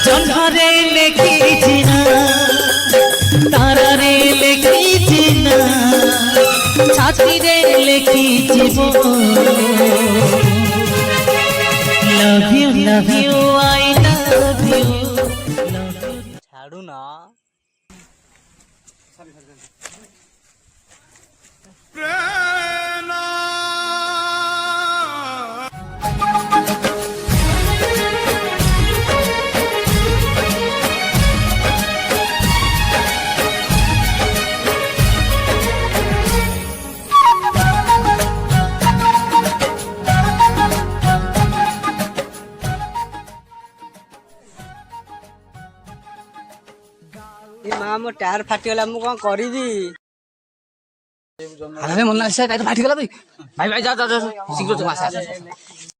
जन्मरे लिखी ना तारारे लिखी ना छाती रे लिखी love you I love you छाड़ू ना माँ मो टायर फाटीगला मु कौन करी अरे मन से टायर फाटीगला भाई भाई भाई जा जा शीघ्र